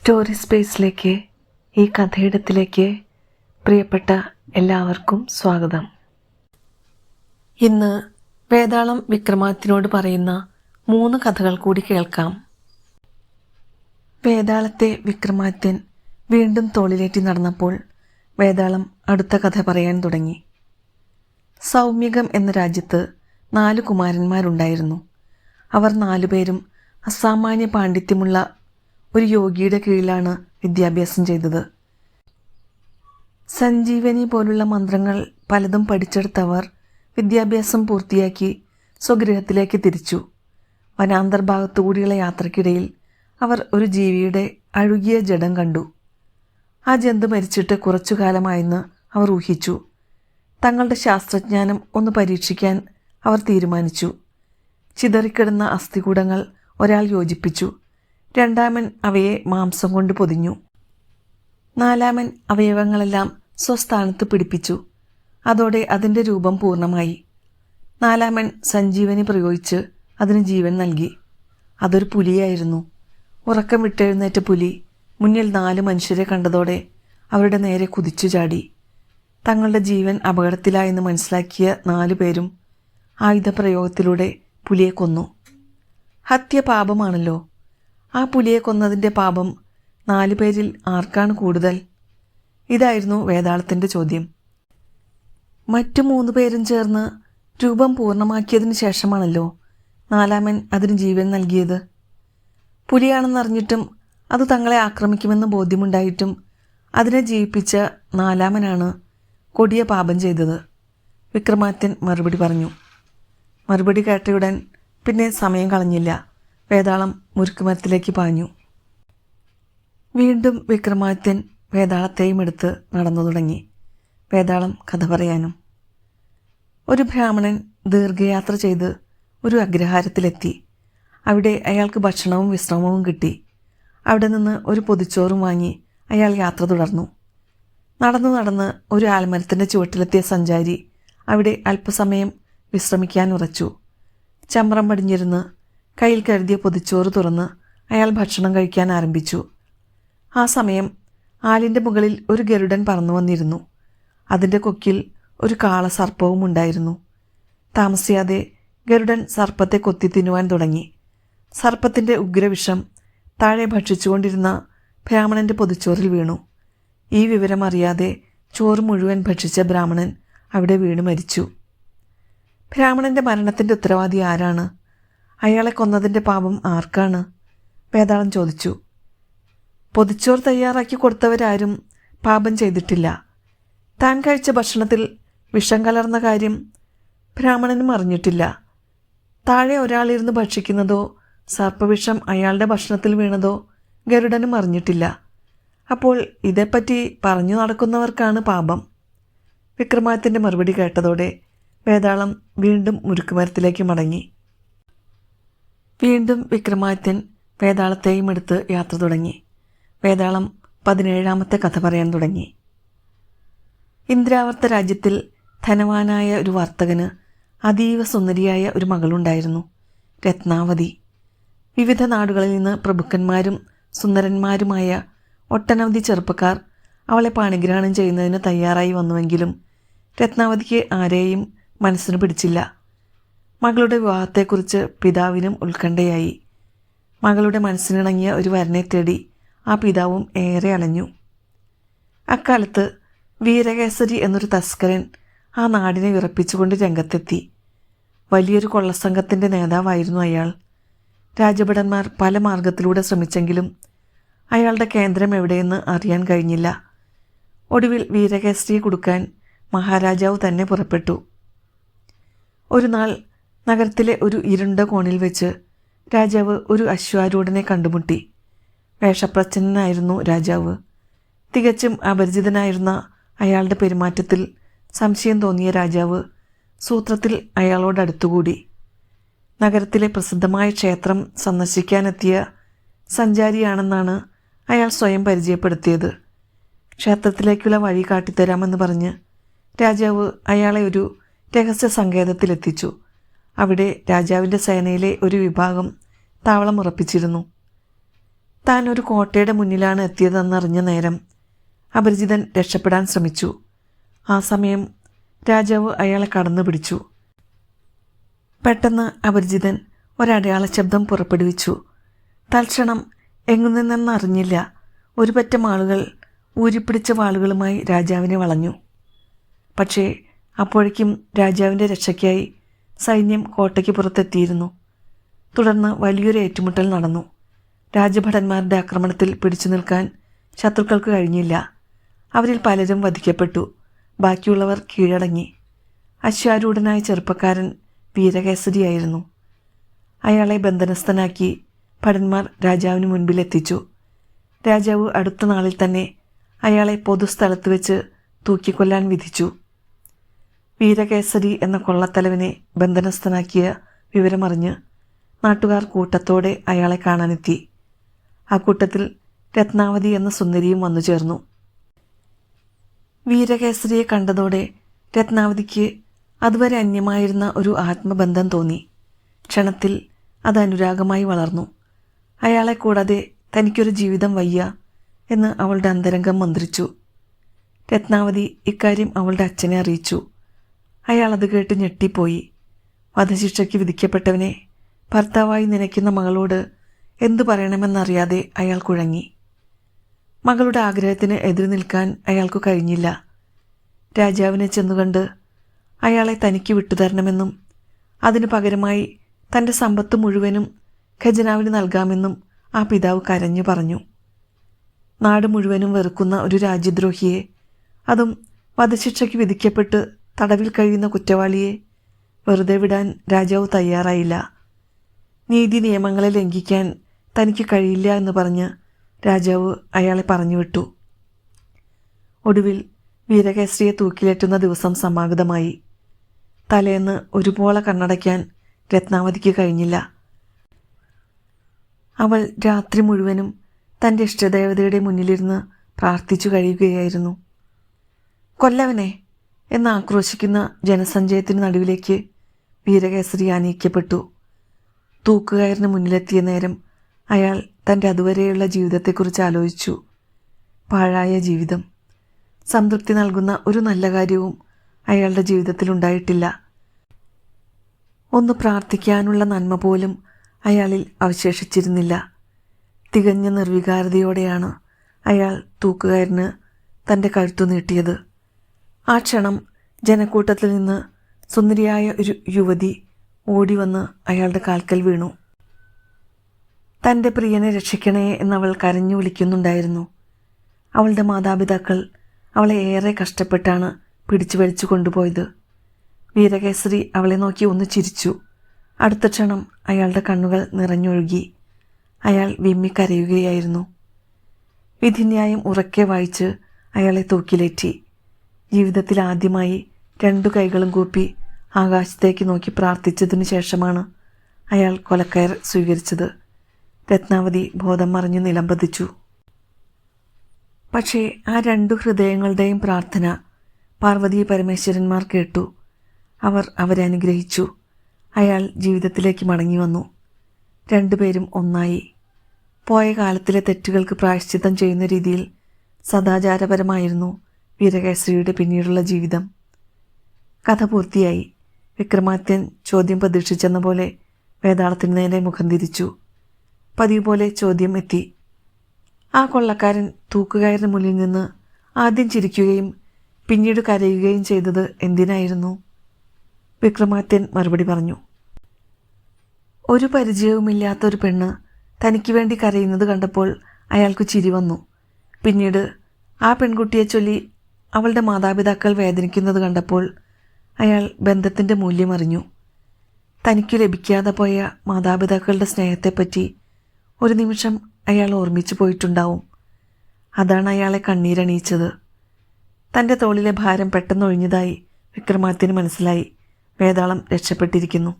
Story സ്പേസിലേക്ക്, ഈ കഥയിടത്തിലേക്ക് പ്രിയപ്പെട്ട എല്ലാവർക്കും സ്വാഗതം. ഇന്ന് വേതാളം വിക്രമാദിത്യനോട് പറയുന്ന 3 കഥകൾ കൂടി കേൾക്കാം. വേതാളത്തെ വിക്രമാദിത്യൻ വീണ്ടും തോളിലേറ്റി നടന്നപ്പോൾ വേതാളം അടുത്ത കഥ പറയാൻ തുടങ്ങി. സൗമ്യകം എന്ന രാജ്യത്ത് 4 കുമാരന്മാരുണ്ടായിരുന്നു. അവർ 4 പേരും അസാമാന്യ പാണ്ഡിത്യമുള്ള ഒരു യോഗിയുടെ കീഴിലാണ് വിദ്യാഭ്യാസം ചെയ്തത്. സഞ്ജീവനി പോലുള്ള മന്ത്രങ്ങൾ പലതും പഠിച്ചെടുത്തവർ വിദ്യാഭ്യാസം പൂർത്തിയാക്കി സ്വഗൃഹത്തിലേക്ക് തിരിച്ചു. വനാന്തർഭാഗത്തുകൂടിയുള്ള യാത്രക്കിടയിൽ അവർ ഒരു ജീവിയുടെ അഴുകിയ ജഡം കണ്ടു. ആ ജന്തു മരിച്ചിട്ട് കുറച്ചു കാലമായെന്ന് അവർ ഊഹിച്ചു. തങ്ങളുടെ ശാസ്ത്രജ്ഞാനം ഒന്ന് പരീക്ഷിക്കാൻ അവർ തീരുമാനിച്ചു. ചിതറിക്കിടന്ന അസ്ഥികൂടങ്ങൾ ഒരാൾ യോജിപ്പിച്ചു. 2-മൻ അവയെ മാംസം കൊണ്ട് പൊതിഞ്ഞു. 4-മൻ അവയവങ്ങളെല്ലാം സ്വസ്ഥാനത്ത് പിടിപ്പിച്ചു. അതോടെ അതിൻ്റെ രൂപം പൂർണ്ണമായി. 4-മൻ സഞ്ജീവനി പ്രയോഗിച്ച് അതിന് ജീവൻ നൽകി. അതൊരു പുലിയായിരുന്നു. ഉറക്കം വിട്ടെഴുന്നേറ്റ പുലി മുന്നിൽ 4 മനുഷ്യരെ കണ്ടതോടെ അവരുടെ നേരെ കുതിച്ചു ചാടി. തങ്ങളുടെ ജീവൻ അപകടത്തിലായെന്ന് മനസ്സിലാക്കിയ 4 പേരും ആയുധപ്രയോഗത്തിലൂടെ പുലിയെ കൊന്നു. ഹത്യ പാപമാണല്ലോ. ആ പുലിയെ കൊന്നതിൻ്റെ പാപം 4 പേരിൽ ആർക്കാണ് കൂടുതൽ? ഇതായിരുന്നു വേതാളത്തിൻ്റെ ചോദ്യം. മറ്റു 3 പേരും ചേർന്ന് രൂപം പൂർണ്ണമാക്കിയതിനു ശേഷമാണല്ലോ 4-മൻ അതിന് ജീവൻ നൽകിയത്. പുലിയാണെന്നറിഞ്ഞിട്ടും അത് തങ്ങളെ ആക്രമിക്കുമെന്ന് ബോധ്യമുണ്ടായിട്ടും അതിനെ ജീവിപ്പിച്ച 4-മനാണ് കൊടിയ പാപം ചെയ്തത്. വിക്രമാദിത്യൻ മറുപടി പറഞ്ഞു. മറുപടി കേട്ടയുടൻ പിന്നെ സമയം കളഞ്ഞില്ല. വേതാളം മുരുക്കുമരത്തിലേക്ക് പാഞ്ഞു. വീണ്ടും വിക്രമാദിത്യൻ വേതാളത്തെയും എടുത്ത് നടന്നു തുടങ്ങി. വേതാളം കഥ പറയാനും. ഒരു ബ്രാഹ്മണൻ ദീർഘയാത്ര ചെയ്ത് ഒരു അഗ്രഹാരത്തിലെത്തി. അവിടെ അയാൾക്ക് ഭക്ഷണവും വിശ്രമവും കിട്ടി. അവിടെ നിന്ന് ഒരു പൊതിച്ചോറും വാങ്ങി അയാൾ യാത്ര തുടർന്നു. നടന്ന് ഒരു ആൽമരത്തിൻ്റെ ചുവട്ടിലെത്തിയ സഞ്ചാരി അവിടെ അല്പസമയം വിശ്രമിക്കാൻ ഉറച്ചു. ചമ്രം പടിഞ്ഞിരുന്ന് കയ്യിൽ കരുതിയ പൊതിച്ചോറ് തുറന്ന് അയാൾ ഭക്ഷണം കഴിക്കാൻ ആരംഭിച്ചു. ആ സമയം ആലിൻ്റെ മുകളിൽ ഒരു ഗരുഡൻ പറന്നു വന്നിരുന്നു. അതിൻ്റെ കൊക്കിൽ ഒരു കാളസർപ്പവും ഉണ്ടായിരുന്നു. താമസിയാതെ ഗരുഡൻ സർപ്പത്തെ കൊത്തി തിന്നുവാൻ തുടങ്ങി. സർപ്പത്തിൻ്റെ ഉഗ്രവിഷം താഴെ ഭക്ഷിച്ചുകൊണ്ടിരുന്ന ബ്രാഹ്മണൻ്റെ പൊതിച്ചോറിൽ വീണു. ഈ വിവരം അറിയാതെ ചോറ് മുഴുവൻ ഭക്ഷിച്ച ബ്രാഹ്മണൻ അവിടെ വീണ് മരിച്ചു. ബ്രാഹ്മണൻ്റെ മരണത്തിൻ്റെ ഉത്തരവാദി ആരാണ്? അയാളെ കൊന്നതിൻ്റെ പാപം ആർക്കാണ്? വേതാളം ചോദിച്ചു. പൊതിച്ചോർ തയ്യാറാക്കി കൊടുത്തവരാരും പാപം ചെയ്തിട്ടില്ല. താൻ കഴിച്ച ഭക്ഷണത്തിൽ വിഷം കലർന്ന കാര്യം ബ്രാഹ്മണനും അറിഞ്ഞിട്ടില്ല. താഴെ ഒരാളിരുന്ന് ഭക്ഷിക്കുന്നതോ സർപ്പവിഷം അയാളുടെ ഭക്ഷണത്തിൽ വീണതോ ഗരുഡനും അറിഞ്ഞിട്ടില്ല. അപ്പോൾ ഇതേപ്പറ്റി പറഞ്ഞു നടക്കുന്നവർക്കാണ് പാപം. വിക്രമാദിത്യൻ്റെ മറുപടി കേട്ടതോടെ വേതാളം വീണ്ടും മുരുക്കുമരത്തിലേക്ക് മടങ്ങി. വീണ്ടും വിക്രമാദിത്യൻ വേതാളത്തെയും എടുത്ത് യാത്ര തുടങ്ങി. വേതാളം 17-മത്തെ കഥ പറയാൻ തുടങ്ങി. ഇന്ദ്രാവർത്ത രാജ്യത്തിൽ ധനവാനായ ഒരു വർത്തകന് അതീവ സുന്ദരിയായ ഒരു മകളുണ്ടായിരുന്നു, രത്നാവതി. വിവിധ നാടുകളിൽ നിന്ന് പ്രഭുക്കന്മാരും സുന്ദരന്മാരുമായ ഒട്ടനവധി ചെറുപ്പക്കാർ അവളെ പാണിഗ്രഹണം ചെയ്യുന്നതിന് തയ്യാറായി വന്നുവെങ്കിലും രത്നാവതിക്ക് ആരെയും മനസ്സിന് പിടിച്ചില്ല. മകളുടെ വിവാഹത്തെക്കുറിച്ച് പിതാവിനും ഉത്കണ്ഠയായി. മകളുടെ മനസ്സിനിണങ്ങിയ ഒരു വരനെ തേടി ആ പിതാവും ഏറെ അലഞ്ഞു. അക്കാലത്ത് വീരകേസരി എന്നൊരു തസ്കരൻ ആ നാടിനെ വിറപ്പിച്ചുകൊണ്ട് രംഗത്തെത്തി. വലിയൊരു കൊള്ളസംഘത്തിൻ്റെ നേതാവായിരുന്നു അയാൾ. രാജഭടന്മാർ പല മാർഗത്തിലൂടെ ശ്രമിച്ചെങ്കിലും അയാളുടെ കേന്ദ്രം എവിടെയെന്ന് അറിയാൻ കഴിഞ്ഞില്ല. ഒടുവിൽ വീരകേസരിയെ കൊടുക്കാൻ മഹാരാജാവ് തന്നെ പുറപ്പെട്ടു. ഒരു നാൾ നഗരത്തിലെ ഒരു ഇരുണ്ട കോണിൽ വെച്ച് രാജാവ് ഒരു അശ്വാരൂഢനെ കണ്ടുമുട്ടി. വേഷപ്രച്ഛന്നനായിരുന്നു രാജാവ്. തികച്ചും അപരിചിതനായിരുന്ന അയാളുടെ പെരുമാറ്റത്തിൽ സംശയം തോന്നിയ രാജാവ് സൂത്രത്തിൽ അയാളോടടുത്തുകൂടി. നഗരത്തിലെ പ്രസിദ്ധമായ ക്ഷേത്രം സന്ദർശിക്കാനെത്തിയ സഞ്ചാരിയാണെന്നാണ് അയാൾ സ്വയം പരിചയപ്പെടുത്തിയത്. ക്ഷേത്രത്തിലേക്കുള്ള വഴി കാട്ടിത്തരാമെന്ന് പറഞ്ഞ് രാജാവ് അയാളെ ഒരു രഹസ്യ സങ്കേതത്തിലെത്തിച്ചു. അവിടെ രാജാവിൻ്റെ സേനയിലെ ഒരു വിഭാഗം താവളം ഉറപ്പിച്ചിരുന്നു. താൻ ഒരു കോട്ടയുടെ മുന്നിലാണ് എത്തിയതെന്നറിഞ്ഞ നേരം അപരിചിതൻ രക്ഷപ്പെടാൻ ശ്രമിച്ചു. ആ സമയം രാജാവ് അയാളെ കടന്നു പിടിച്ചു. പെട്ടെന്ന് അപരിചിതൻ ഒരടയാള ശബ്ദം പുറപ്പെടുവിച്ചു. തൽക്ഷണം എങ്ങുനിന്നെന്നറിഞ്ഞില്ല ഒരു പറ്റം ആളുകൾ ഊരിപ്പിടിച്ച വാളുകളുമായി രാജാവിനെ വളഞ്ഞു. പക്ഷേ അപ്പോഴേക്കും രാജാവിൻ്റെ രക്ഷയ്ക്കായി സൈന്യം കോട്ടയ്ക്ക് പുറത്തെത്തിയിരുന്നു. തുടർന്ന് വലിയൊരു ഏറ്റുമുട്ടൽ നടന്നു. രാജഭടന്മാരുടെ ആക്രമണത്തിൽ പിടിച്ചു നിൽക്കാൻ ശത്രുക്കൾക്ക് കഴിഞ്ഞില്ല. അവരിൽ പലരും വധിക്കപ്പെട്ടു. ബാക്കിയുള്ളവർ കീഴടങ്ങി. അശ്വാരൂഢനായ ചെറുപ്പക്കാരൻ വീരകേസരിയായിരുന്നു. അയാളെ ബന്ധനസ്ഥനാക്കി ഭടന്മാർ രാജാവിന് മുൻപിലെത്തിച്ചു. രാജാവ് അടുത്ത നാളിൽ തന്നെ അയാളെ പൊതുസ്ഥലത്ത് വെച്ച് തൂക്കിക്കൊല്ലാൻ വിധിച്ചു. വീരകേസരി എന്ന കൊള്ളത്തലവനെ ബന്ധനസ്ഥനാക്കിയ വിവരമറിഞ്ഞ് നാട്ടുകാർ കൂട്ടത്തോടെ അയാളെ കാണാനെത്തി. ആ കൂട്ടത്തിൽ രത്നാവതി എന്ന സുന്ദരിയും വന്നു ചേർന്നു. വീരകേസരിയെ കണ്ടതോടെ രത്നാവതിക്ക് അതുവരെ അന്യമായിരുന്ന ഒരു ആത്മബന്ധം തോന്നി. ക്ഷണത്തിൽ അത് അനുരാഗമായി വളർന്നു. അയാളെ കൂടാതെ തനിക്കൊരു ജീവിതം വയ്യ എന്ന് അവളുടെ അന്തരംഗം മന്ത്രിച്ചു. രത്നാവതി ഇക്കാര്യം അവളുടെ അച്ഛനെ അറിയിച്ചു. അയാൾ അത് കേട്ട് ഞെട്ടിപ്പോയി. വധശിക്ഷയ്ക്ക് വിധിക്കപ്പെട്ടവനെ ഭർത്താവായി നനയ്ക്കുന്ന മകളോട് എന്തു പറയണമെന്നറിയാതെ അയാൾ കുഴങ്ങി. മകളുടെ ആഗ്രഹത്തിന് എതിരു നിൽക്കാൻ അയാൾക്ക് കഴിഞ്ഞില്ല. രാജാവിനെ ചെന്നുകണ്ട് അയാളെ തനിക്ക് വിട്ടുതരണമെന്നും അതിനു പകരമായി തൻ്റെ സമ്പത്ത് മുഴുവനും ഖജനാവിന് നൽകാമെന്നും ആ പിതാവ് കരഞ്ഞു പറഞ്ഞു. നാട് മുഴുവനും വെറുക്കുന്ന ഒരു രാജ്യദ്രോഹിയെ, അതും വധശിക്ഷയ്ക്ക് വിധിക്കപ്പെട്ട് തടവിൽ കഴിയുന്ന കുറ്റവാളിയെ വെറുതെ വിടാൻ രാജാവ് തയ്യാറായില്ല. നീതി നിയമങ്ങളെ ലംഘിക്കാൻ തനിക്ക് കഴിയില്ല എന്ന് പറഞ്ഞ് രാജാവ് അയാളെ പറഞ്ഞുവിട്ടു. ഒടുവിൽ വീരകേസരിയെ തൂക്കിലേറ്റുന്ന ദിവസം സമാഗതമായി. തലേന്ന് ഒരുപോലെ കണ്ണടയ്ക്കാൻ രത്നാവതിക്ക് കഴിഞ്ഞില്ല. അവൾ രാത്രി മുഴുവനും തൻ്റെ ഇഷ്ടദേവതയുടെ മുന്നിലിരുന്ന് പ്രാർത്ഥിച്ചു കഴിയുകയായിരുന്നു. കൊല്ലവനെ എന്ന് ആക്രോശിക്കുന്ന ജനസഞ്ചയത്തിന് നടുവിലേക്ക് വീരകേസരി ആനയിക്കപ്പെട്ടു. തൂക്കുകയറിന് മുന്നിലെത്തിയ നേരം അയാൾ തൻ്റെ അതുവരെയുള്ള ജീവിതത്തെക്കുറിച്ച് ആലോചിച്ചു. പാഴായ ജീവിതം. സംതൃപ്തി നൽകുന്ന ഒരു നല്ല കാര്യവും അയാളുടെ ജീവിതത്തിലുണ്ടായിട്ടില്ല. ഒന്ന് പ്രാർത്ഥിക്കാനുള്ള നന്മ പോലും അയാളിൽ അവശേഷിച്ചിരുന്നില്ല. തികഞ്ഞ നിർവികാരതയോടെയാണ് അയാൾ തൂക്കുകയറിന് തൻ്റെ കഴുത്തു നീട്ടിയത്. ആ ക്ഷണം ജനക്കൂട്ടത്തിൽ നിന്ന് സുന്ദരിയായ ഒരു യുവതി ഓടിവന്ന് അയാളുടെ കാൽക്കൽ വീണു. തൻ്റെ പ്രിയനെ രക്ഷിക്കണേ എന്നവൾ കരഞ്ഞു വിളിക്കുന്നുണ്ടായിരുന്നു. അവളുടെ മാതാപിതാക്കൾ അവളെ ഏറെ കഷ്ടപ്പെട്ടാണ് പിടിച്ചു വലിച്ചു കൊണ്ടുപോയത്. വീരകേസരി അവളെ നോക്കി ഒന്ന് ചിരിച്ചു. അടുത്ത ക്ഷണം അയാളുടെ കണ്ണുകൾ നിറഞ്ഞൊഴുകി. അയാൾ വിമ്മിക്കരയുകയായിരുന്നു. വിധിന്യായം ഉറക്കെ വായിച്ച് അയാളെ തൂക്കിലേറ്റി. ജീവിതത്തിൽ ആദ്യമായി 2 കൈകളും കൂപ്പി ആകാശത്തേക്ക് നോക്കി പ്രാർത്ഥിച്ചതിനു ശേഷമാണ് അയാൾ കൊലക്കയർ സ്വീകരിച്ചത്. രത്നാവതി ബോധം മറിഞ്ഞു നിലംപതിച്ചു. പക്ഷേ ആ 2 ഹൃദയങ്ങളുടെയും പ്രാർത്ഥന പാർവതി പരമേശ്വരന്മാർ കേട്ടു. അവർ അവരെ അനുഗ്രഹിച്ചു. അയാൾ ജീവിതത്തിലേക്ക് മടങ്ങി വന്നു. 2 പേരും ഒന്നായി. പോയ കാലത്തിലെ തെറ്റുകൾക്ക് പ്രായശ്ചിത്തം ചെയ്യുന്ന രീതിയിൽ സദാചാരപരമായിരുന്നു വീരകേസരിയുടെ പിന്നീടുള്ള ജീവിതം. കഥ പൂർത്തിയായി. വിക്രമാദിത്യൻ ചോദ്യം പ്രതീക്ഷിച്ചെന്ന പോലെ വേതാളത്തിന് നേരെ മുഖം തിരിച്ചു. പതിവ് പോലെ ചോദ്യം എത്തി. ആ കൊള്ളക്കാരൻ തൂക്കുകയറിന് മുന്നിൽ നിന്ന് ആദ്യം ചിരിക്കുകയും പിന്നീട് കരയുകയും ചെയ്തത് എന്തിനായിരുന്നു? വിക്രമാദിത്യൻ മറുപടി പറഞ്ഞു. ഒരു പരിചയവുമില്ലാത്തൊരു പെണ്ണ് തനിക്ക് വേണ്ടി കരയുന്നത് കണ്ടപ്പോൾ അയാൾക്ക് ചിരി വന്നു. പിന്നീട് ആ പെൺകുട്ടിയെ ചൊല്ലി അവളുടെ മാതാപിതാക്കൾ വേദനിക്കുന്നത് കണ്ടപ്പോൾ അയാൾ ബന്ധത്തിൻ്റെ മൂല്യമറിഞ്ഞു. തനിക്ക് ലഭിക്കാതെ പോയ മാതാപിതാക്കളുടെ സ്നേഹത്തെപ്പറ്റി ഒരു നിമിഷം അയാൾ ഓർമ്മിച്ചു പോയിട്ടുണ്ടാവും. അതാണ് അയാളെ കണ്ണീരണിയിച്ചത്. തൻ്റെ തോളിലെ ഭാരം പെട്ടെന്നൊഴിഞ്ഞതായി വിക്രമാദിത്യന് മനസ്സിലായി. വേതാളം രക്ഷപ്പെട്ടിരിക്കുന്നു.